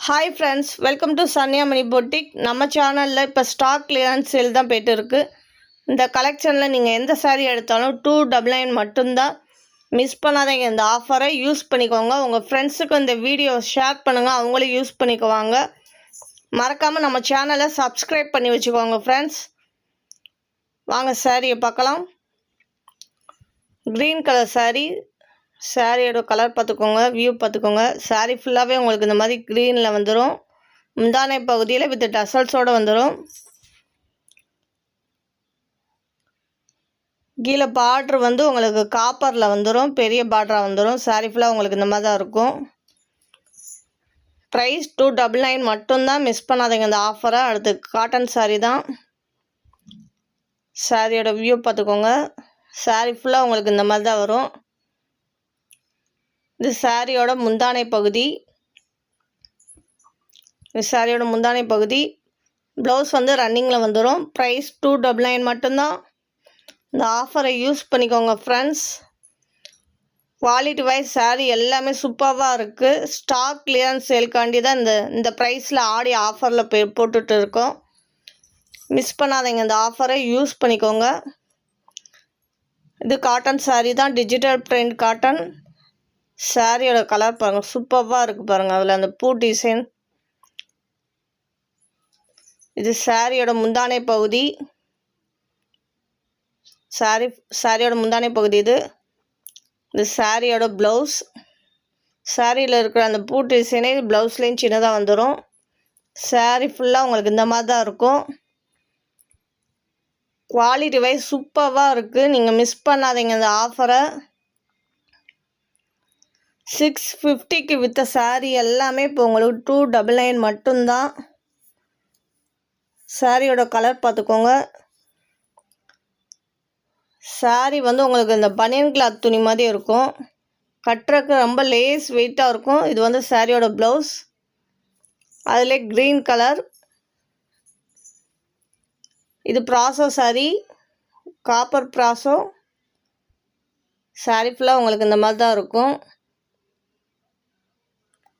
Hi friends, welcome to Sanniyamani boutique. நம்ம சேனலில் இப்போ ஸ்டாக் கிளியரன்ஸ் சேல் தான் போய்ட்டு இருக்குது. இந்த கலெக்ஷனில் நீங்கள் எந்த சாரீ எடுத்தாலும் 299 மட்டும்தான். மிஸ் பண்ணாதீங்க. இந்த ஆஃபரை யூஸ் பண்ணிக்கோங்க. உங்கள் ஃப்ரெண்ட்ஸுக்கு இந்த வீடியோ ஷேர் பண்ணுங்கள், அவங்களும் யூஸ் பண்ணிக்குவாங்க. மறக்காமல் நம்ம சேனலை சப்ஸ்கிரைப் பண்ணி வச்சுக்கோங்க ஃப்ரெண்ட்ஸ். வாங்க சாரியை பார்க்கலாம். Green colour sari. சாரியோட கலர் பார்த்துக்கோங்க, வியூ பார்த்துக்கோங்க. சாரீ ஃபுல்லாகவே உங்களுக்கு இந்த மாதிரி க்ரீனில் வந்துடும். முந்தானை பகுதியில் வித் டசல்ஸோடு வந்துடும். கீழே பார்ட்ரு வந்து உங்களுக்கு காப்பரில் வந்துடும், பெரிய பார்டராக வந்துடும். சாரீ ஃபுல்லாக உங்களுக்கு இந்த மாதிரி தான் இருக்கும். ப்ரைஸ் 299 மட்டும்தான். மிஸ் பண்ணாதீங்க இந்த ஆஃபரை. அடுத்து காட்டன் சாரீ தான். சாரியோட வியூ பார்த்துக்கோங்க. சாரீ ஃபுல்லாக உங்களுக்கு இந்த மாதிரி தான் வரும். இது சாரியோட முந்தானை பகுதி. இது சாரியோட முந்தானை பகுதி. ப்ளவுஸ் வந்து ரன்னிங்கில் வந்துடும். ப்ரைஸ் 299 மட்டும்தான். இந்த ஆஃபரை யூஸ் பண்ணிக்கோங்க ஃப்ரெண்ட்ஸ். குவாலிட்டி வைஸ் சாரீ எல்லாமே சூப்பராக இருக்குது. ஸ்டாக் கிளியரன்ஸ் சேல்காண்டி தான் இந்த ப்ரைஸில் ஆடி ஆஃபரில் போட்டுட்டு இருக்கோம். மிஸ் பண்ணாதீங்க. இந்த ஆஃபரை யூஸ் பண்ணிக்கோங்க. இது காட்டன் சாரீ தான், டிஜிட்டல் பிரிண்ட் காட்டன். சாரியோட கலர் பாருங்கள், சூப்பராக இருக்குது பாருங்கள். அதில் அந்த பூ டிசைன். இது சாரியோட முந்தானை பகுதி. சாரியோட முந்தானை பகுதி இது. இது சாரியோட ப்ளவுஸ். சாரியில் இருக்கிற அந்த பூ டிசைனே ப்ளவுஸ்லேயும் சின்னதாக வந்துடும். சாரி ஃபுல்லாக உங்களுக்கு இந்த மாதிரி தான் இருக்கும். குவாலிட்டி வைஸ் சூப்பராக இருக்குது. நீங்கள் மிஸ் பண்ணாதீங்க இந்த ஆஃபரை. 650க்கு விற்ற சாரீ எல்லாமே இப்போ உங்களுக்கு 299 மட்டும்தான். சாரியோட கலர் பார்த்துக்கோங்க. சாரீ வந்து உங்களுக்கு இந்த பனியன் கிளாத் துணி மாதிரி இருக்கும். கட்டுறதுக்கு ரொம்ப லேஸ் வெயிட்டாக இருக்கும். இது வந்து சாரியோட ப்ளவுஸ். அதிலே க்ரீன் கலர். இது ப்ராசோ சாரீ, காப்பர் ப்ராசோ. சாரீ ஃபுல்லாக உங்களுக்கு இந்த மாதிரி தான் இருக்கும்.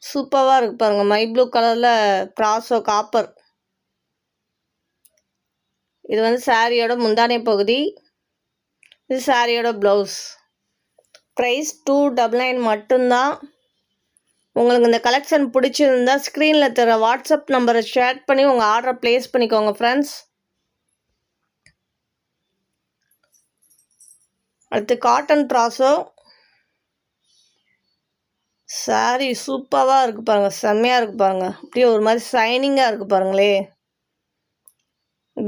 சூப்பராக இருக்குது பாருங்கள். மை ப்ளூ கலரில் ப்ராசோ காப்பர். இது வந்து சாரியோட முந்தானை பகுதி. இது சாரியோட ப்ளவுஸ். ப்ரைஸ் 299 மட்டும்தான். உங்களுக்கு இந்த கலெக்ஷன் பிடிச்சிருந்தா ஸ்க்ரீனில் தர வாட்ஸ்அப் நம்பரை ஷேர் பண்ணி உங்கள் ஆர்டரை ப்ளேஸ் பண்ணிக்கோங்க ஃப்ரெண்ட்ஸ். அடுத்து காட்டன் ப்ராசோ. சாரீ சூப்பராக இருக்குது பாருங்கள், செம்மையாக இருக்குது பாருங்கள். அப்படியே ஒரு மாதிரி ஷைனிங்காக இருக்குது பாருங்களே.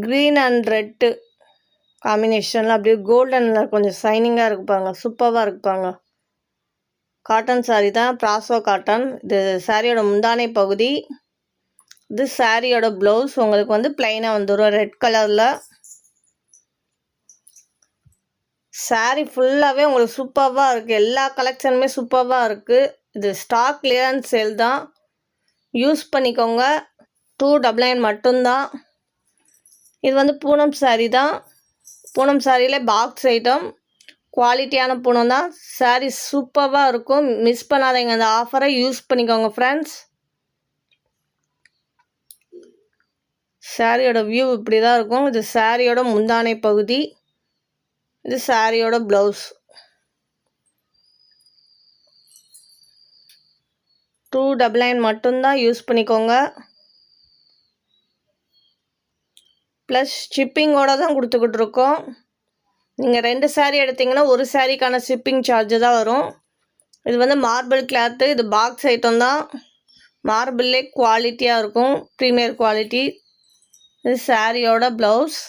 க்ரீன் அண்ட் ரெட்டு காம்பினேஷனில் அப்படியே கோல்டனில் கொஞ்சம் ஷைனிங்காக இருக்குது பாருங்கள். சூப்பராக இருக்குது பாருங்கள். காட்டன் சாரீ தான், ப்ராசோ காட்டன். இது சாரியோட முந்தானை பகுதி. இது சாரியோட ப்ளவுஸ். உங்களுக்கு வந்து ப்ளைனாக வந்துடும் ரெட் கலரில். சாரீ ஃபுல்லாகவே உங்களுக்கு சூப்பராக இருக்குது. எல்லா கலெக்ஷனுமே சூப்பராக இருக்குது. இது ஸ்டாக் கிளியரன்ஸ் சேல் தான். யூஸ் பண்ணிக்கோங்க. 299 மட்டும்தான். இது வந்து பூனம் சாரீ தான். பூனம் சாரியில் பாக்ஸ் ஐட்டம். குவாலிட்டியான பூனம் தான். சாரீ சூப்பராக இருக்கும். மிஸ் பண்ணாதீங்க. அந்த ஆஃபரை யூஸ் பண்ணிக்கோங்க ஃப்ரெண்ட்ஸ். சாரியோட வியூ இப்படி தான் இருக்கும். இது சாரியோட முந்தானை பகுதி. இது சாரியோட ப்ளவுஸ். 299 மட்டும்தான். யூஸ் பண்ணிக்கோங்க. ப்ளஸ் ஷிப்பிங்கோடு தான் கொடுத்துக்கிட்டு இருக்கோம். நீங்கள் 2 சாரீ எடுத்திங்கன்னா ஒரு சாரீக்கான ஷிப்பிங் சார்ஜு தான் வரும். இது வந்து மார்பிள் கிளாத்து. இது பாக்ஸ் ஐட்டம் தான். மார்பிள்லே குவாலிட்டியாக இருக்கும், ப்ரீமியர் குவாலிட்டி. இது சாரியோட ப்ளவுஸ்.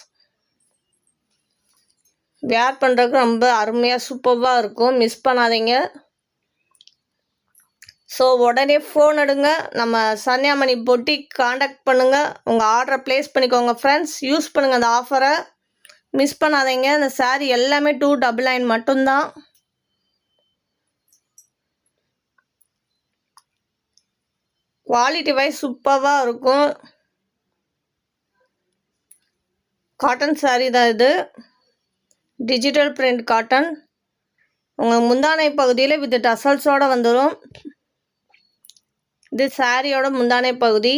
வேர் பண்ணுறதுக்கு ரொம்ப அருமையாக சூப்பராக இருக்கும். மிஸ் பண்ணாதீங்க. ஸோ உடனே ஃபோன் எடுங்க. நம்ம சன்னியாமணி பொட்டிக் காண்டாக்ட் பண்ணுங்கள். உங்கள் ஆர்டரை ப்ளேஸ் பண்ணிக்கோங்க ஃப்ரெண்ட்ஸ். யூஸ் பண்ணுங்கள் அந்த ஆஃபரை. மிஸ் பண்ணாதீங்க. இந்த சாரீ எல்லாமே 299 மட்டும்தான். குவாலிட்டி வைஸ் சூப்பராக இருக்கும். காட்டன் சாரீ தான் இது. Digital print cotton. உங்கள் முந்தானை பகுதியில் வித் டசல்ஸோடு வந்துடும். இது சாரியோட முந்தானை பகுதி.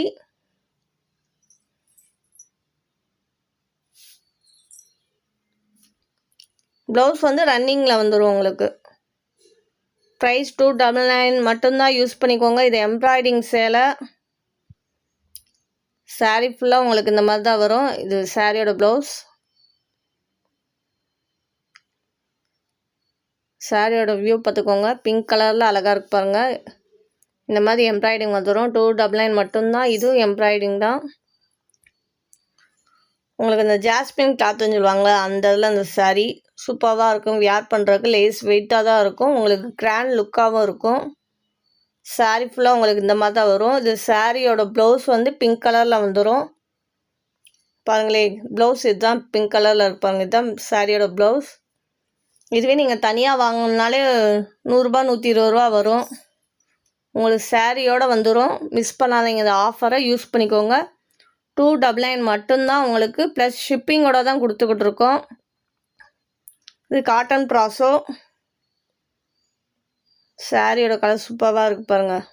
ப்ளவுஸ் வந்து ரன்னிங்கில் வந்துடும் உங்களுக்கு. ப்ரைஸ் 299 மட்டும்தான். யூஸ் பண்ணிக்கோங்க. இது எம்ப்ராய்டிங் சேலை. சாரீ ஃபுல்லாக உங்களுக்கு இந்த மாதிரி தான் வரும். இது சாரியோட ப்ளவுஸ். சாரியோட வியூ பார்த்துக்கோங்க. பிங்க் கலரில் அழகாக இருக்கு பாருங்கள். இந்த மாதிரி எம்ப்ராய்டிங் வந்துடும். 299 மட்டும்தான். இதுவும் எம்ப்ராய்டிங் தான். உங்களுக்கு இந்த ஜாஸ்மின் கிளாத்துன்னு சொல்லுவாங்களே, அந்த இதில் அந்த சாரீ சூப்பராக இருக்கும். வியர் பண்ணுறதுக்கு லேஸ் வெயிட்டாக தான் இருக்கும். உங்களுக்கு கிராண்ட் லுக்காகவும் இருக்கும். சாரீ ஃபுல்லாக உங்களுக்கு இந்த மாதிரி தான் வரும். இது சாரியோட ப்ளவுஸ் வந்து பிங்க் கலரில் வந்துடும். பாருங்களே, ப்ளவுஸ் இதுதான் பிங்க் கலரில் இருப்பாங்க. இதுதான் சாரியோட ப்ளவுஸ். இதுவே நீங்கள் தனியாக வாங்கினாலே 100 120 ரூபா வரும். உங்களுக்கு சாரியோடு வந்துடும். மிஸ் பண்ணாதீங்க. இந்த ஆஃபரை யூஸ் பண்ணிக்கோங்க. 299 மட்டும்தான் உங்களுக்கு. ப்ளஸ் ஷிப்பிங்கோட தான் கொடுத்துக்கிட்டு இருக்கோம். இது காட்டன் ப்ராஸோ. சாரியோட கலர் சூப்பராக இருக்குது பாருங்கள்.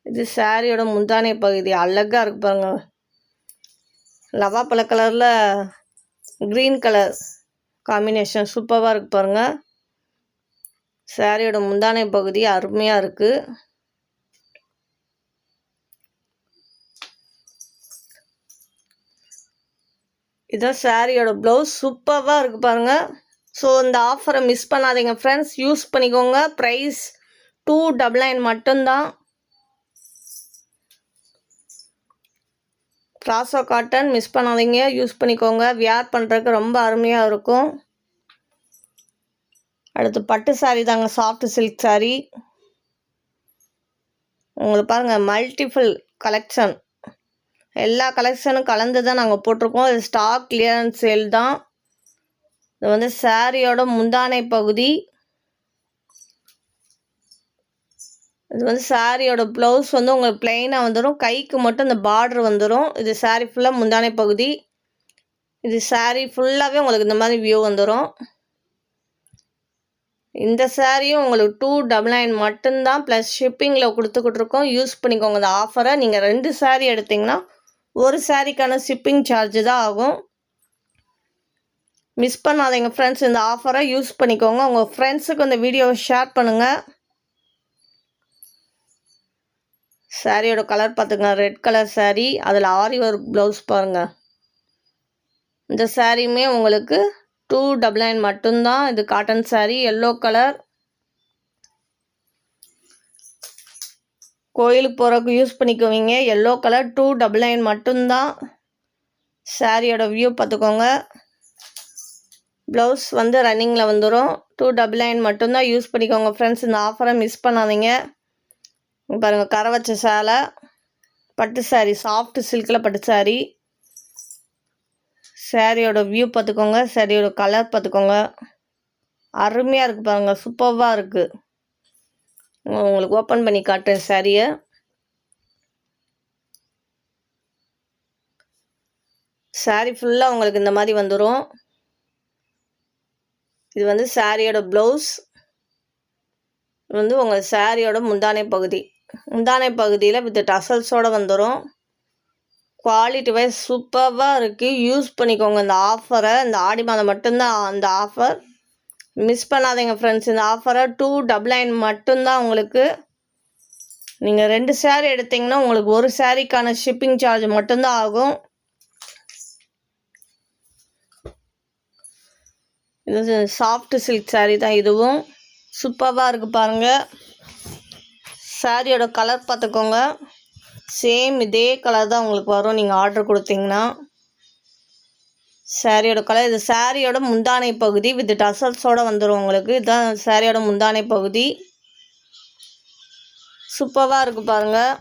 இது சாரியோட முந்தானை பகுதி. அழகாக இருக்குது பாருங்கள். லவாப்பழ கலரில் க்ரீன் கலர் காம்பினேஷன் சூப்பராக இருக்குது பாருங்கள். சாரியோட முந்தானை பகுதி அருமையாக இருக்குது. இதான் சாரியோட ப்ளவுஸ். சூப்பராக இருக்குது பாருங்கள். ஸோ இந்த ஆஃபரை மிஸ் பண்ணாதீங்க ஃப்ரெண்ட்ஸ். யூஸ் பண்ணிக்கோங்க. ப்ரைஸ் 299 மட்டும்தான். ப்ராசோ காட்டன் மிஸ் பண்ணாதீங்க. யூஸ் பண்ணிக்கோங்க. வியர் பண்ணுறதுக்கு ரொம்ப அருமையாக இருக்கும். அடுத்து பட்டு சாரீ தாங்க. Soft silk sari. உங்களுக்கு பாருங்கள், மல்டிபிள் கலெக்ஷன். எல்லா கலெக்ஷனும் கலந்து தான் நாங்கள் போட்டிருக்கோம். இது ஸ்டாக் கிளியரன்ஸ் சேல் தான். இது வந்து சாரியோட முந்தானை பகுதி. இது வந்து சாரியோட ப்ளவுஸ் வந்து உங்களுக்கு பிளெயினாக வந்துடும். கைக்கு மட்டும் இந்த பார்டர் வந்துடும். இது சாரீ ஃபுல்லாக முந்தானை பகுதி. இது சாரீ ஃபுல்லாகவே உங்களுக்கு இந்த மாதிரி வியூ வந்துடும். இந்த சாரியும் உங்களுக்கு 299 மட்டும்தான். ப்ளஸ் ஷிப்பிங்கில் கொடுத்துக்கிட்டு இருக்கோம். யூஸ் பண்ணிக்கோங்க இந்த ஆஃபரை. நீங்கள் 2 சாரீ எடுத்திங்கன்னா ஒரு சாரிக்கான ஷிப்பிங் சார்ஜ் தான் ஆகும். மிஸ் பண்ணாதீங்க ஃப்ரெண்ட்ஸ். இந்த ஆஃபரை யூஸ் பண்ணிக்கோங்க. உங்கள் ஃப்ரெண்ட்ஸுக்கு இந்த வீடியோவை ஷேர் பண்ணுங்கள். சாரியோட கலர் பார்த்துங்க. Red colour sari. அதில் ஆரி ஒர்க் ப்ளவுஸ் பாருங்கள். இந்த சாரியுமே உங்களுக்கு 299 மட்டும்தான். இது காட்டன் சாரீ. Yellow colour. கோயிலுக்கு போகிறதுக்கு யூஸ் பண்ணிக்குவீங்க. Yellow colour. 299 மட்டும்தான். சாரியோட வியூ பார்த்துக்கோங்க. ப்ளவுஸ் வந்து ரன்னிங்கில் வந்துடும். 299 மட்டும்தான். யூஸ் பண்ணிக்கோங்க ஃப்ரெண்ட்ஸ். இந்த ஆஃபரை மிஸ் பண்ணாதீங்க. பாருங்கள், கரை வச்ச சேலை. பட்டு சாரீ. சாஃப்ட் சில்கில் பட்டு சாரீ. சாரியோட வியூ பார்த்துக்கோங்க. சாரியோட கலர் பார்த்துக்கோங்க. அருமையாக இருக்குது பாருங்கள். சூப்பராக இருக்குது. உங்களுக்கு ஓப்பன் பண்ணி காட்டுறேன் சாரியை. சாரீ ஃபுல்லாக உங்களுக்கு இந்த மாதிரி வந்துடும். இது வந்து சாரியோட ப்ளவுஸ். இது வந்து உங்கள் சாரியோட முந்தானை பகுதி. முந்தானை பகுதியில் வித் டசல்ஸோடு வந்துடும். குவாலிட்டி வைஸ் சூப்பராக இருக்குது. யூஸ் பண்ணிக்கோங்க இந்த ஆஃபரை. இந்த ஆடி மாதம் மட்டும்தான் அந்த ஆஃபர். மிஸ் பண்ணாதீங்க ஃப்ரெண்ட்ஸ். இந்த ஆஃபரை 299 மட்டும்தான் உங்களுக்கு. நீங்கள் 2 சாரீ எடுத்திங்கன்னா உங்களுக்கு ஒரு சாரீக்கான ஷிப்பிங் சார்ஜ் மட்டும்தான் ஆகும். இது சாஃப்ட் சில்க் சாரீ தான். இதுவும் சூப்பராக இருக்குது பாருங்கள். சாரியோட கலர் பார்த்துக்கோங்க. சேம் இதே கலர் தான் உங்களுக்கு வரும் நீங்கள் ஆர்டர் கொடுத்தீங்கன்னா. சாரியோட கலர். இது சாரியோட முந்தானை பகுதி வித் டசல்ஸோடு வந்துடும் உங்களுக்கு. இதுதான் சாரியோட முந்தானை பகுதி. சூப்பராக இருக்குது பாருங்கள்.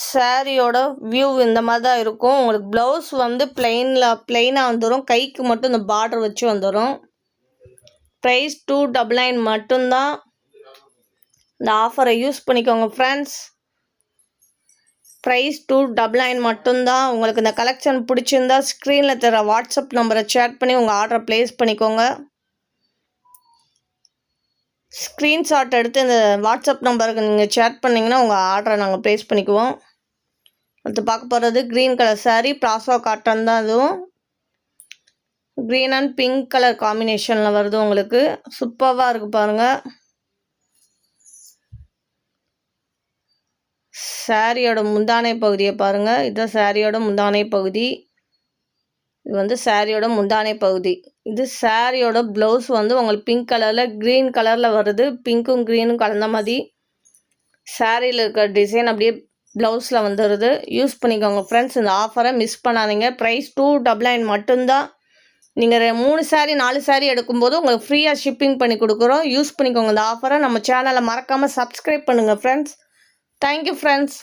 சாரியோட வியூ இந்த மாதிரி தான் இருக்கும். உங்களுக்கு ப்ளவுஸ் வந்து பிளெயினாக வந்துடும். கைக்கு மட்டும் இந்த பார்டர் வச்சு வந்துடும். ப்ரைஸ் 299 மட்டும்தான். இந்த ஆஃபரை யூஸ் பண்ணிக்கோங்க ஃப்ரெண்ட்ஸ். ப்ரைஸ் 299 மட்டும்தான். உங்களுக்கு இந்த கலெக்ஷன் பிடிச்சிருந்தா ஸ்க்ரீனில் தர வாட்ஸ்அப் நம்பரை சேட் பண்ணி உங்கள் ஆர்டரை ப்ளேஸ் பண்ணிக்கோங்க. ஸ்க்ரீன்ஷாட் எடுத்து இந்த வாட்ஸ்அப் நம்பருக்கு நீங்கள் சேட் பண்ணிங்கன்னா உங்கள் ஆர்டரை நாங்கள் ப்ளேஸ் பண்ணிக்குவோம். அடுத்து பார்க்க போகிறது க்ரீன் கலர் saree, ப்ராசோ காட்டன் தான் இதுவும். க்ரீன் அண்ட் பிங்க் கலர் காம்பினேஷனில் வருது உங்களுக்கு. சூப்பராக இருக்குது பாருங்கள். சாரியோட முந்தானை பகுதியை பாருங்கள். இதுதான் சாரியோட முந்தானை பகுதி. இது வந்து சாரியோட முந்தானை பகுதி. இது சாரியோட ப்ளவுஸ் வந்து உங்களுக்கு பிங்க் கலரில் க்ரீன் கலரில் வருது. பிங்க்கும் க்ரீனும் கலந்த மாதிரி சாரியில் இருக்கிற டிசைன் அப்படியே ப்ளவுஸில் வந்துடுது. யூஸ் பண்ணிக்கோங்க ஃப்ரெண்ட்ஸ். இந்த ஆஃபரை மிஸ் பண்ணாதீங்க. ப்ரைஸ் 299 மட்டும்தான். நீங்கள் 3 சாரீ 4 சாரீ எடுக்கும்போது உங்களுக்கு ஃப்ரீயாக ஷிப்பிங் பண்ணி கொடுக்குறோம். யூஸ் பண்ணிக்கோங்க இந்த ஆஃபரை. நம்ம சேனலை மறக்காமல் சப்ஸ்கிரைப் பண்ணுங்கள் ஃப்ரெண்ட்ஸ். Thank you friends.